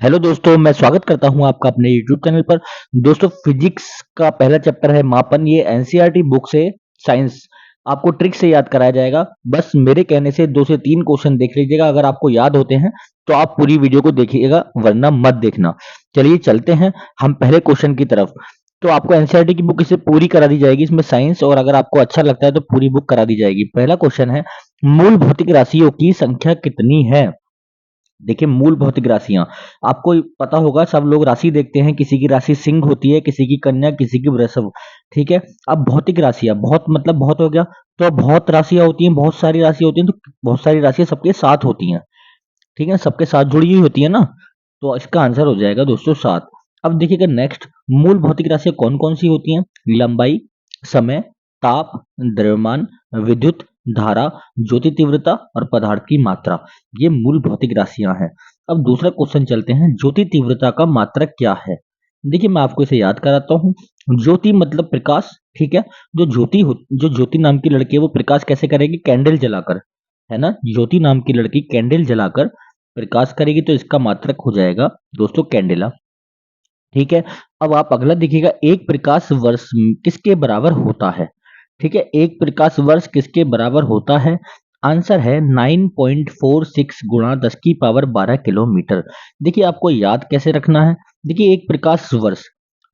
Hello दोस्तों, मैं स्वागत करता हूं आपका अपने YouTube चैनल पर। दोस्तों, फिजिक्स का पहला चैप्टर है मापन। ये एनसीईआरटी बुक से साइंस आपको ट्रिक से याद कराया जाएगा। बस मेरे कहने से 2 से 3 क्वेश्चन देख लीजिएगा। अगर आपको याद होते हैं तो आप पूरी वीडियो को देखिएगा, वरना मत देखना। चलिए चलते हैं हम पहले क्वेश्चन की तरफ। तो आपको एनसीईआरटी की बुक इसे पूरी करा दी जाएगी, इसमें साइंस, और अगर आपको अच्छा लगता है तो पूरी बुक करा दी जाएगी। पहला क्वेश्चन है, मूल भौतिक राशियों की संख्या कितनी है? देखिए, मूल भौतिक राशियां आपको पता होगा, सब लोग राशि देखते हैं। किसी की राशि सिंह होती है, किसी की कन्या, किसी की वृषभ। ठीक है। अब भौतिक राशियां, बहुत मतलब बहुत हो गया। तो अब बहुत राशियां होती हैं, बहुत सारी राशियां होती हैं, तो बहुत सारी राशियां सबके साथ होती हैं। ठीक है, सबके साथ जुड़ी हुई होती है ना। तो इसका आंसर हो जाएगा दोस्तों 7। अब देखिएगा नेक्स्ट, मूल भौतिक राशियां कौन कौन सी होती हैं? लंबाई, समय, ताप, द्रव्यमान, विद्युत धारा, ज्योति तीव्रता और पदार्थ की मात्रा। ये मूल भौतिक राशियां हैं। अब दूसरा क्वेश्चन चलते हैं, ज्योति तीव्रता का मात्रक क्या है? देखिए, मैं आपको इसे याद कराता हूँ। ज्योति मतलब प्रकाश। ठीक है। जो ज्योति नाम की लड़की है वो प्रकाश कैसे करेगी? कैंडल जलाकर, है ना। ज्योति नाम की लड़की कैंडल जलाकर प्रकाश करेगी, तो इसका मात्रक हो जाएगा दोस्तों कैंडेला। ठीक है। अब आप अगला देखिएगा, एक प्रकाश वर्ष किसके बराबर होता है? ठीक है, एक प्रकाश वर्ष किसके बराबर होता है? आंसर है 9.46 गुणा 10 की पावर 12 किलोमीटर। देखिए, आपको याद कैसे रखना है? देखिए, एक प्रकाश वर्ष,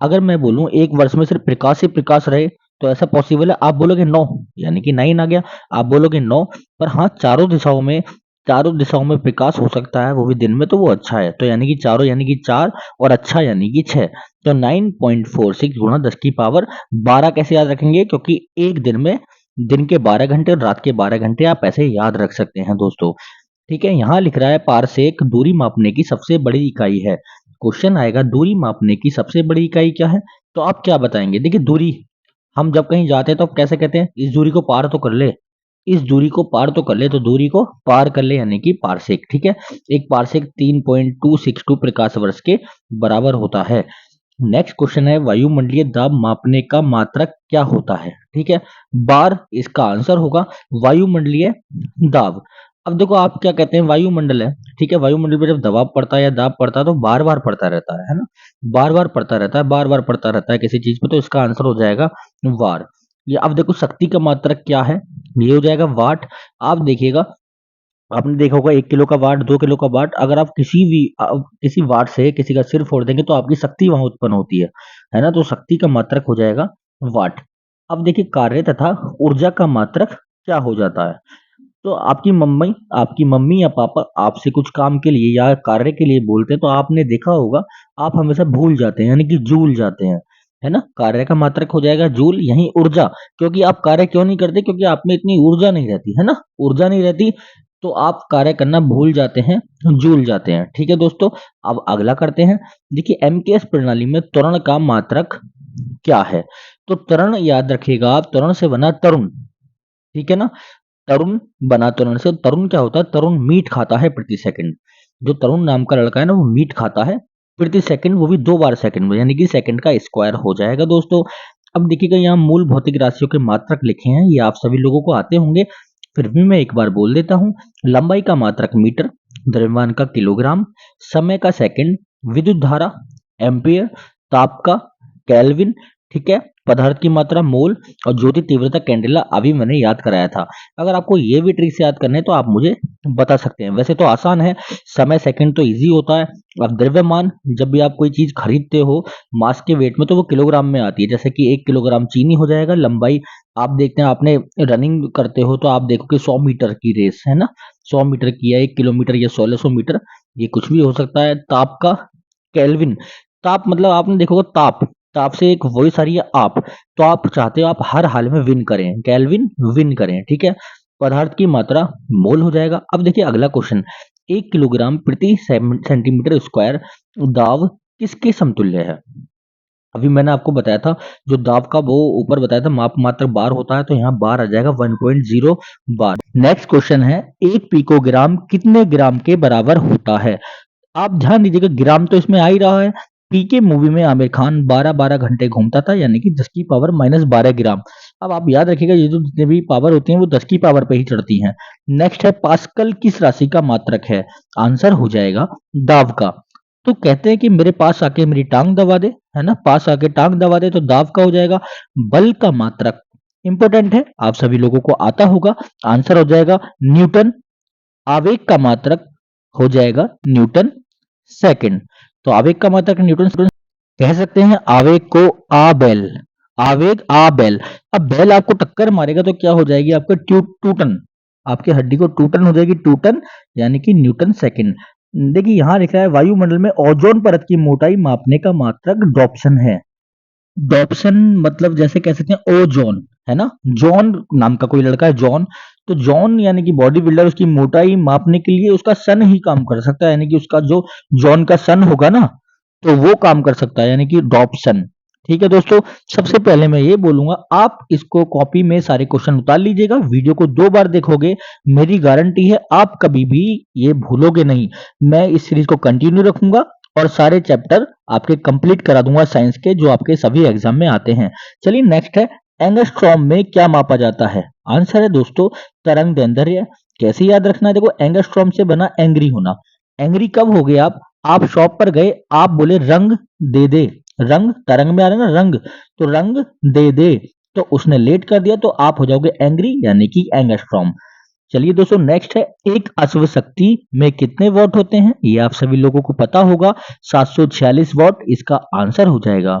अगर मैं बोलूं एक वर्ष में सिर्फ प्रकाश ही प्रकाश रहे तो ऐसा पॉसिबल है? आप बोलोगे 9, यानी कि 9 आ गया। आप बोलोगे 9, पर हाँ, चारों दिशाओं में प्रकाश हो सकता है, वो भी दिन में, तो वो अच्छा है। तो यानी कि चारों यानी कि 4, और अच्छा यानी कि 6। तो 9.46 गुणा 10 की पावर 12 कैसे याद रखेंगे? क्योंकि एक दिन में, दिन के 12 घंटे और रात के 12 घंटे, आप ऐसे याद रख सकते हैं दोस्तों। ठीक है। यहाँ लिख रहा है, पारसेक दूरी मापने की सबसे बड़ी इकाई है। क्वेश्चन आएगा, दूरी मापने की सबसे बड़ी इकाई क्या है? तो आप क्या बताएंगे? देखिए, दूरी, हम जब कहीं जाते हैं तो आप कैसे कहते हैं? इस दूरी को पार तो कर ले, इस दूरी को पार तो कर ले, तो दूरी को पार कर ले यानी कि पारसेक। ठीक है। एक पारसेक 3.262 प्रकाश वर्ष के बराबर होता है। नेक्स्ट क्वेश्चन है, वायुमंडलीय दाब मापने का मात्रक क्या होता है? ठीक है, बार इसका आंसर होगा। वायुमंडलीय दाब, अब देखो, आप क्या कहते हैं? वायुमंडल है, ठीक है, वायुमंडल पे जब दबाव पड़ता है या दाब पड़ता है तो बार बार पड़ता रहता है ना। बार बार पड़ता रहता है, बार बार पड़ता रहता है किसी चीज पे, तो इसका आंसर हो जाएगा वार। ये अब देखो, शक्ति का मात्रक क्या है? ये हो जाएगा वाट। आप देखिएगा, आपने देखा होगा 1 किलो का वाट, 2 किलो का वाट, अगर आप किसी वाट से किसी का सिर फोड़ देंगे तो आपकी शक्ति वहां उत्पन्न होती है ना। तो शक्ति का मात्रक हो जाएगा वाट। अब देखिए, कार्य तथा ऊर्जा का मात्रक क्या हो जाता है? तो आपकी मम्मी या पापा आपसे कुछ काम के लिए या कार्य के लिए बोलते हैं, तो आपने देखा होगा, आप हमेशा भूल जाते हैं, यानी कि जूल जाते हैं, है ना। कार्य का मात्रक हो जाएगा जूल। यही ऊर्जा, क्योंकि आप कार्य क्यों नहीं करते? क्योंकि आप में इतनी ऊर्जा नहीं रहती, है ना, ऊर्जा नहीं रहती, तो आप कार्य करना भूल जाते हैं, जूल जाते हैं। ठीक है दोस्तों। अब अगला करते हैं। देखिए, एमकेएस प्रणाली में त्वरण का मात्रक क्या है? तो त्वरण याद रखिएगा आप, त्वरण से बना तरुण। ठीक है ना। तरुण बना तरुण से, तरुण क्या होता है? तरुण मीट खाता है प्रति सेकंड। जो तरुण नाम का लड़का है ना, वो मीट खाता है प्रति सेकंड, वो भी 2 बार सेकंड में, यानी कि सेकंड का स्क्वायर हो जाएगा दोस्तों। अब देखिएगा, यहाँ मूल भौतिक राशियों के मात्रक लिखे हैं, ये आप सभी लोगों को आते होंगे, फिर भी मैं एक बार बोल देता हूँ। लंबाई का मात्रक मीटर, द्रव्यमान का किलोग्राम, समय का सेकंड, विद्युत धारा एम्पियर, ताप का केल्विन, ठीक है, पदार्थ की मात्रा मोल, और ज्योति तीव्रता कैंडेला, अभी मैंने याद कराया था। अगर आपको ये भी ट्रिक से याद करना है तो आप मुझे बता सकते हैं, वैसे तो आसान है। समय सेकंड तो इजी होता है। अब द्रव्यमान, जब भी आप कोई चीज खरीदते हो मास के वेट में, तो वो किलोग्राम में आती है, जैसे कि 1 किलोग्राम चीनी हो जाएगा। लंबाई, आप देखते हैं, आपने रनिंग करते हो तो आप देखो कि 100 मीटर की रेस है ना, 100 मीटर की, या 1 किलोमीटर, या 1600 मीटर, ये कुछ भी हो सकता है। ताप का केल्विन, ताप मतलब आपने देखोगे, ताप, ताप से एक वॉइस आ रही है आप, तो आप चाहते हो आप हर हाल में विन करें, केल्विन विन करें। ठीक है। पदार्थ की मात्रा मोल हो जाएगा। अब देखिए अगला क्वेश्चन, 1 किलोग्राम प्रति सेंटीमीटर स्क्वायर दाब किसके समतुल्य है? अभी मैंने आपको बताया था, जो दाब का वो ऊपर बताया था, माप मात्रक बार होता है, तो यहाँ बार आ जाएगा 1.0 बार। नेक्स्ट क्वेश्चन है, 1 पिकोग्राम कितने ग्राम के बराबर होता है? आप ध्यान दीजिएगा, ग्राम तो इसमें आ ही रहा है। पीके मूवी में आमिर खान 12-12 घंटे घूमता था, यानी कि 10 की पावर -12 ग्राम। अब आप याद रखिएगा, ये जो जितने भी पावर होती हैं वो 10 की पावर पे ही चढ़ती हैं। नेक्स्ट है, पास्कल किस राशि का मात्रक है? आंसर हो जाएगा दाब का। तो कहते हैं कि मेरे पास आके मेरी टांग दबा दे, है ना, पास आके टांग दबा दे, तो दाव का हो जाएगा बल का मात्रक। इंपॉर्टेंट है, आप सभी लोगों को आता होगा। आंसर हो जाएगा न्यूटन। आवेग का मात्रक हो जाएगा न्यूटन सेकंड। तो आवेग का मात्रक न्यूटन सेकंड। कह सकते हैं आवेग को आ बैल। आवेग आ बैल। अब बैल आपको टक्कर मारेगा तो क्या हो जाएगी, आपके टूटन, आपकी हड्डी को टूटन हो जाएगी, टूटन, यानी कि न्यूटन सेकंड। देखिए यहां लिखा है वायुमंडल में ओजोन परत की मोटाई मापने का मात्रक डॉप्सन है। डॉप्सन मतलब जैसे कह सकते हैं ओजोन, है ना, जॉन नाम का कोई लड़का है जॉन। तो जॉन यानी कि बॉडी बिल्डर, उसकी मोटाई मापने के लिए उसका सन ही काम कर सकता है, यानी कि उसका जो जॉन का सन होगा ना, तो वो काम कर सकता है, यानी कि डॉप्सन। ठीक है दोस्तों, सबसे पहले मैं ये बोलूंगा, आप इसको कॉपी में सारे क्वेश्चन उतार लीजिएगा, वीडियो को 2 बार देखोगे, मेरी गारंटी है आप कभी भी ये भूलोगे नहीं। मैं इस सीरीज को कंटिन्यू रखूंगा और सारे चैप्टर आपके कंप्लीट करा दूंगा साइंस के, जो आपके सभी एग्जाम में आते हैं। चलिए नेक्स्ट है, एंगस्ट्रॉम में क्या मापा जाता है। आंसर है दोस्तों तरंग दैर्ध्य। कैसे याद रखना है, देखो एंगस्ट्रॉम से बना एंग्री होना। एंग्री कब हो गए आप शॉप पर गए, आप बोले रंग दे दे, रंग तरंग में आ रहा है ना रंग, तो रंग दे दे, तो उसने लेट कर दिया, तो आप हो जाओगे एंग्री, यानी कि एंगस्ट्रॉम। चलिए दोस्तों नेक्स्ट है, एक अश्व शक्ति में कितने वॉट होते हैं, ये आप सभी लोगों को पता होगा, 746 वॉट इसका आंसर हो जाएगा।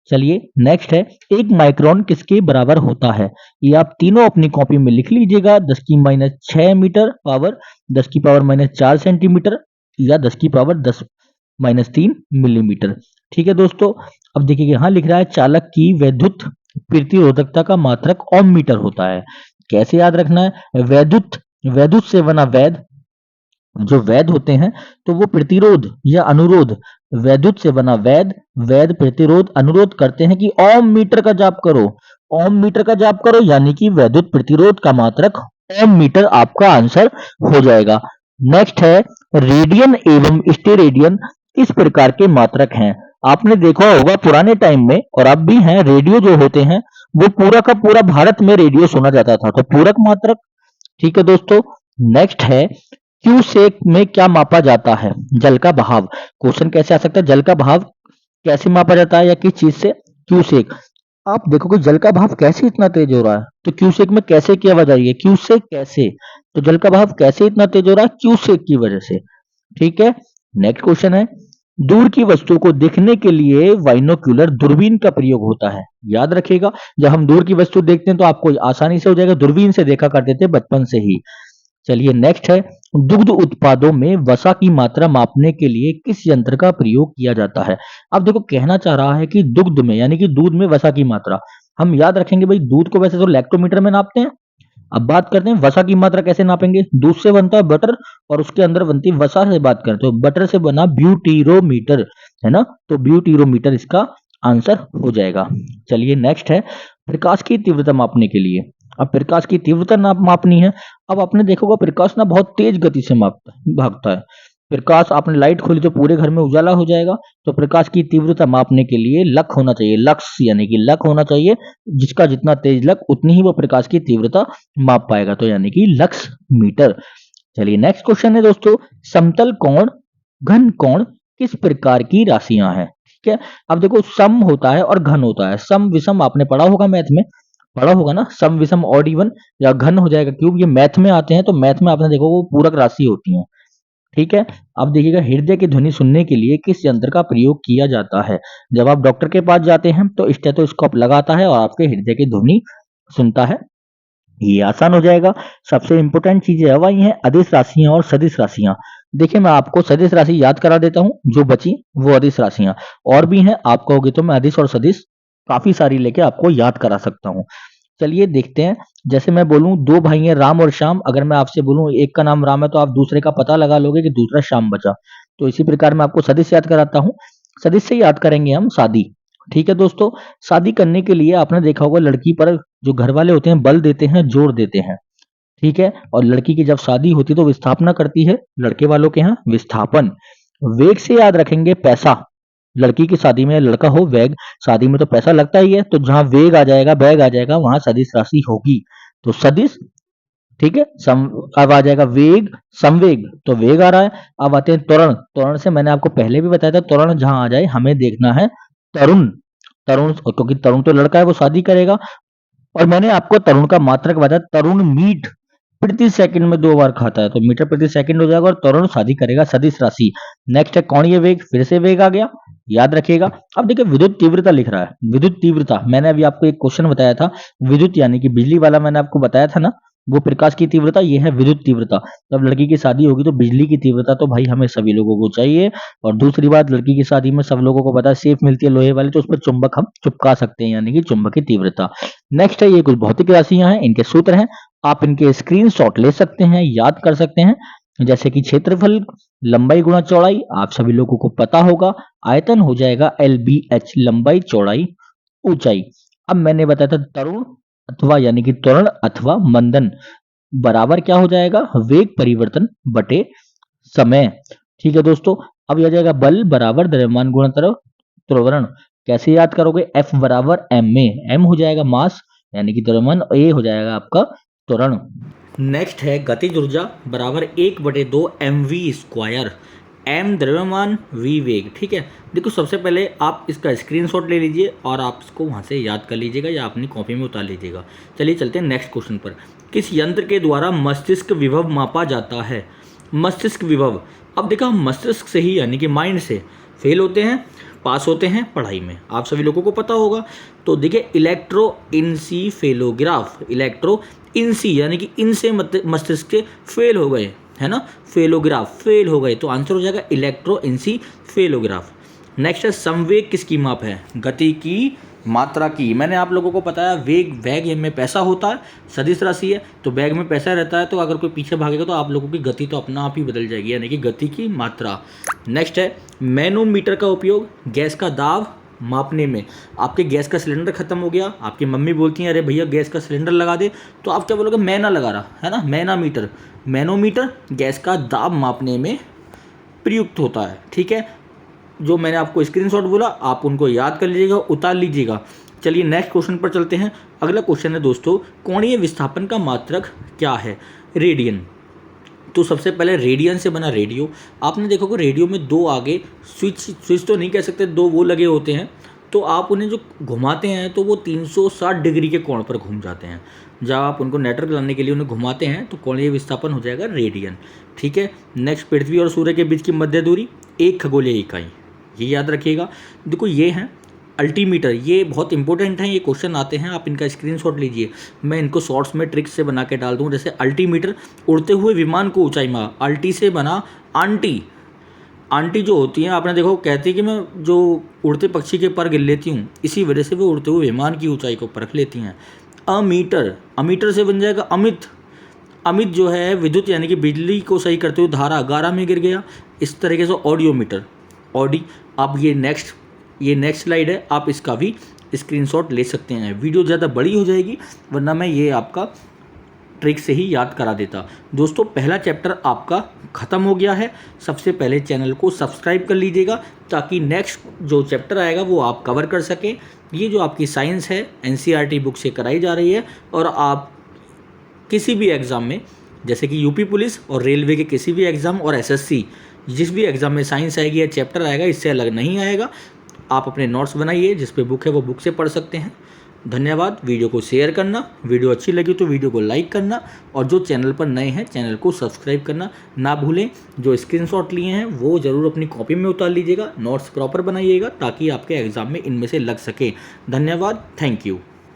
चलिए नेक्स्ट है, एक माइक्रोन किसके बराबर होता है, ये आप तीनों अपनी कॉपी में लिख लीजिएगा, 10⁻6 मीटर पावर, 10⁻4 सेंटीमीटर, या 10⁻10⁻3 मिलीमीटर। ठीक है दोस्तों, अब देखिए यहाँ लिख रहा है चालक की वैद्युत प्रतिरोधकता का मात्रक ओम मीटर होता है। कैसे याद रखना है, वैद्युत, वैद्युत से बना वैद, जो वैद होते हैं, तो वो प्रतिरोध या अनुरोध, वैद्युत से बना वैद, वैद प्रतिरोध अनुरोध करते हैं कि ओम मीटर का जाप करो, ओम मीटर का जाप करो, यानी कि वैद्युत प्रतिरोध का मात्रक ओम मीटर आपका आंसर हो जाएगा। नेक्स्ट है, रेडियन एवं स्टेरेडियन इस प्रकार के मात्रक हैं। आपने देखा होगा पुराने टाइम में, और अब भी हैं, रेडियो जो होते हैं वो पूरा का पूरा भारत में रेडियो सुना जाता था, तो पूरक मात्रक। ठीक है दोस्तों, नेक्स्ट है, क्यूसेक में क्या मापा जाता है, जल का बहाव। क्वेश्चन कैसे आ सकता है, जल का बहाव कैसे मापा जाता है या किस चीज से, क्यूसेक। आप देखो कि जल का बहाव कैसे इतना तेज हो रहा है, तो क्यूसेक में कैसे की आवाज आ रही है, क्यूसेक कैसे, तो जल का बहाव कैसे इतना तेज हो रहा है, क्यूसेक की वजह से। ठीक है, नेक्स्ट क्वेश्चन है, दूर की वस्तु को देखने के लिए बाइनोक्यूलर दूरबीन का प्रयोग होता है। याद रखिएगा, जब हम दूर की वस्तु देखते हैं तो आपको आसानी से हो जाएगा, दूरबीन से देखा करते थे बचपन से ही। चलिए नेक्स्ट है, दुग्ध उत्पादों में वसा की मात्रा मापने के लिए किस यंत्र का प्रयोग किया जाता है। अब देखो कहना चाह रहा है कि दुग्ध में, यानी कि दूध में वसा की मात्रा, हम याद रखेंगे भाई दूध को वैसे तो लैक्टोमीटर में नापते हैं। अब बात करते हैं वसा की मात्रा कैसे नापेंगे, दूध से बनता है बटर और उसके अंदर बनती है वसा, से बात करते हो बटर से बना ब्यूटीरोमीटर, है ना, तो ब्यूटीरोमीटर इसका आंसर हो जाएगा। चलिए नेक्स्ट है, प्रकाश की तीव्रता मापने के लिए, अब प्रकाश की तीव्रता मापनी है। अब आपने देखा होगा प्रकाश ना बहुत तेज गति से भागता है। प्रकाश, आपने लाइट खोली तो पूरे घर में उजाला हो जाएगा, तो प्रकाश की तीव्रता मापने के लिए लक होना चाहिए, लक्स यानी कि लक होना चाहिए, जिसका जितना तेज लक उतनी ही वो प्रकाश की तीव्रता माप पाएगा, तो यानी कि लक्स मीटर। चलिए नेक्स्ट क्वेश्चन है दोस्तों, समतल कोण घन कोण किस प्रकार की राशियां हैं। ठीक है, अब देखो सम होता है और घन होता है, सम विषम आपने पढ़ा होगा मैथ में, पढ़ा होगा ना, सम विषम ऑड इवन, या घन हो जाएगा क्यूब, ये मैथ में आते हैं, तो मैथ में आपने देखो वो पूरक राशि होती है। ठीक है, अब देखिएगा, हृदय की ध्वनि सुनने के लिए किस यंत्र का प्रयोग किया जाता है। जब आप डॉक्टर के पास जाते हैं तो स्टेथोस्कोप लगाता है और आपके हृदय की ध्वनि सुनता है, ये आसान हो जाएगा। सबसे इंपॉर्टेंट चीजें अब आई हैं, अदिश राशियां और सदिश राशियां। देखिए मैं आपको सदिश राशि याद करा देता हूं, जो बची वो अदिश राशियां, और भी हैं, आप कहोगे तो मैं अदिश और सदिश काफी सारी लेके आपको याद करा सकता हूं। चलिए देखते हैं, जैसे मैं बोलूं दो भाई हैं राम और श्याम, अगर मैं आपसे बोलूं एक का नाम राम है तो आप दूसरे का पता लगा लोगे कि दूसरा श्याम बचा, तो इसी प्रकार मैं आपको सदिश याद कराता हूं। सदिश से याद करेंगे हम शादी। ठीक है दोस्तों, शादी करने के लिए आपने देखा होगा लड़की पर जो घर वाले होते हैं बल देते हैं, जोर देते हैं। ठीक है, और लड़की की जब शादी होती है तो विस्थापना करती है लड़के वालों के यहाँ, विस्थापन। वेग से याद रखेंगे पैसा, लड़की की शादी में लड़का हो वेग, शादी में तो पैसा लगता ही है, तो जहां वेग आ जाएगा, बैग आ जाएगा, वहां सदिश राशि होगी, तो सदिश ठीक है। अब आ जाएगा वेग, संवेग, तो वेग आ रहा है। अब आते हैं त्वरण। त्वरण से मैंने आपको पहले भी बताया था, त्वरण जहां आ जाए हमें देखना है तरुण। तरुण, क्योंकि तरुण तो लड़का है, वो शादी करेगा। और मैंने आपको तरुण का मात्रक बताया, तरुण मीट प्रति सेकंड में 2 बार खाता है, तो मीटर प्रति सेकंड हो जाएगा, और तरुण शादी करेगा सदिश राशि। नेक्स्ट है कोणीय वेग, फिर से वेग आ गया, याद रखिएगा। अब देखिए विद्युत तीव्रता लिख रहा है, विद्युत तीव्रता मैंने अभी आपको एक क्वेश्चन बताया था, विद्युत यानी कि बिजली वाला मैंने आपको बताया था ना, वो प्रकाश की तीव्रता, ये है विद्युत तीव्रता। जब लड़की की शादी होगी तो बिजली की तीव्रता तो भाई हमें सभी लोगों को चाहिए। और दूसरी बात, लड़की की शादी में सब लोगों को पता है सेफ मिलती है लोहे वाली, तो उस पर चुंबक हम चिपका सकते हैं, यानी कि चुंबक की तीव्रता। नेक्स्ट है, ये कुछ भौतिक राशियां हैं, इनके सूत्र हैं, आप इनके स्क्रीनशॉट ले सकते हैं, याद कर सकते हैं। जैसे कि क्षेत्रफल लंबाई गुणा चौड़ाई, आप सभी लोगों को पता होगा, आयतन हो जाएगा LBH, लंबाई चौड़ाई ऊंचाई। अब मैंने बताया था तरुण अथवा यानी कि त्वरण अथवा मंदन बराबर क्या हो जाएगा, वेग परिवर्तन बटे समय। ठीक है दोस्तों। अब यह आ जाएगा बल बराबर द्रव्यमान गुणा त्वरण। कैसे याद करोगे, F बराबर m में, m हो जाएगा मास यानी कि द्रव्यमान, a हो जाएगा आपका त्वरण। नेक्स्ट है गतिज ऊर्जा बराबर 1/2 mv स्क्वायर, m द्रव्यमान v वेग। ठीक है, देखो सबसे पहले आप इसका स्क्रीनशॉट ले लीजिए और आप इसको वहाँ से याद कर लीजिएगा या अपनी कॉपी में उतार लीजिएगा। चलिए चलते हैं नेक्स्ट क्वेश्चन पर। किस यंत्र के द्वारा मस्तिष्क विभव मापा जाता है, मस्तिष्क विभव। अब देखा, हम मस्तिष्क से ही यानी कि माइंड से फेल होते हैं, पास होते हैं पढ़ाई में, आप सभी लोगों को पता होगा। तो देखिए इलेक्ट्रोइंसीफेलोग्राफ, इलेक्ट्रो इनसी यानी कि इनसे मस्तिष्क के फेल हो गए, है ना, फेलोग्राफ फेल हो गए, तो आंसर हो जाएगा इलेक्ट्रोइंसीफेलोग्राफ। नेक्स्ट है संवेग किसकी माप है, गति की मात्रा की। मैंने आप लोगों को बताया वेग, वेग में पैसा होता है, सदिश राशि है, तो वेग में पैसा रहता है, तो अगर कोई पीछे भागेगा तो आप लोगों की गति तो अपना आप ही बदल जाएगी, यानी कि गति की मात्रा। नेक्स्ट है मैनोमीटर का उपयोग गैस का दाब मापने में। आपके गैस का सिलेंडर खत्म हो गया, आपकी मम्मी बोलती हैं अरे भैया गैस का सिलेंडर लगा दे, तो आप क्या बोलोगे, मैना लगा रहा है ना, मैनामीटर। मैनोमीटर गैस का दाब मापने में प्रयुक्त होता है। ठीक है, जो मैंने आपको स्क्रीनशॉट बोला आप उनको याद कर लीजिएगा, उतार लीजिएगा। चलिए नेक्स्ट क्वेश्चन पर चलते हैं। अगला क्वेश्चन है दोस्तों, कोणीय विस्थापन का मात्रक क्या है, रेडियन। तो सबसे पहले रेडियन से बना रेडियो। आपने देखो कि रेडियो में 2 आगे स्विच तो नहीं कह सकते, 2 वो लगे होते हैं, तो आप उन्हें जो घुमाते हैं तो वो 360 डिग्री के कोण पर घूम जाते हैं। जब आप उनको नेटवर्क लाने के लिए उन्हें घुमाते हैं तो कोणीय विस्थापन हो जाएगा रेडियन। ठीक है। नेक्स्ट, पृथ्वी और सूर्य के बीच की मध्य दूरी 1 खगोलीय इकाई, ये याद रखिएगा। देखो ये हैं अल्टीमीटर, ये बहुत इंपॉर्टेंट हैं, ये क्वेश्चन आते हैं, आप इनका स्क्रीनशॉट लीजिए, मैं इनको शॉर्ट्स में ट्रिक्स से बना के डाल दूँ। जैसे अल्टीमीटर, उड़ते हुए विमान को ऊंचाई माप, अल्टी से बना आंटी। आंटी जो होती हैं आपने देखो कहती है कि मैं जो उड़ते पक्षी के पर गिर लेती हूँ, इसी वजह से वो उड़ते हुए विमान की ऊंचाई को परख लेती हैं। अमीटर, अमीटर से बन जाएगा अमित। अमित जो है विद्युत यानी कि बिजली को सही करते हुए धारा 11 में गिर गया, इस तरीके से ऑडियोमीटर, ऑडी। आप ये नेक्स्ट स्लाइड है, आप इसका भी स्क्रीनशॉट ले सकते हैं। वीडियो ज़्यादा बड़ी हो जाएगी, वरना मैं ये आपका ट्रिक से ही याद करा देता। दोस्तों पहला चैप्टर आपका ख़त्म हो गया है। सबसे पहले चैनल को सब्सक्राइब कर लीजिएगा ताकि नेक्स्ट जो चैप्टर आएगा वो आप कवर कर सकें। ये जो आपकी साइंस है NCERT बुक से कराई जा रही है, और आप किसी भी एग्ज़ाम में, जैसे कि यूपी पुलिस और रेलवे के किसी भी एग्ज़ाम और SSC जिस भी एग्ज़ाम में साइंस आएगी या चैप्टर आएगा, इससे अलग नहीं आएगा। आप अपने नोट्स बनाइए, जिस पे बुक है वो बुक से पढ़ सकते हैं। धन्यवाद। वीडियो को शेयर करना, वीडियो अच्छी लगी तो वीडियो को लाइक करना, और जो चैनल पर नए हैं चैनल को सब्सक्राइब करना ना भूलें। जो स्क्रीनशॉट लिए हैं वो ज़रूर अपनी कॉपी में उतार लीजिएगा, नोट्स प्रॉपर बनाइएगा ताकि आपके एग्ज़ाम में इनमें से लग सके। धन्यवाद, थैंक यू।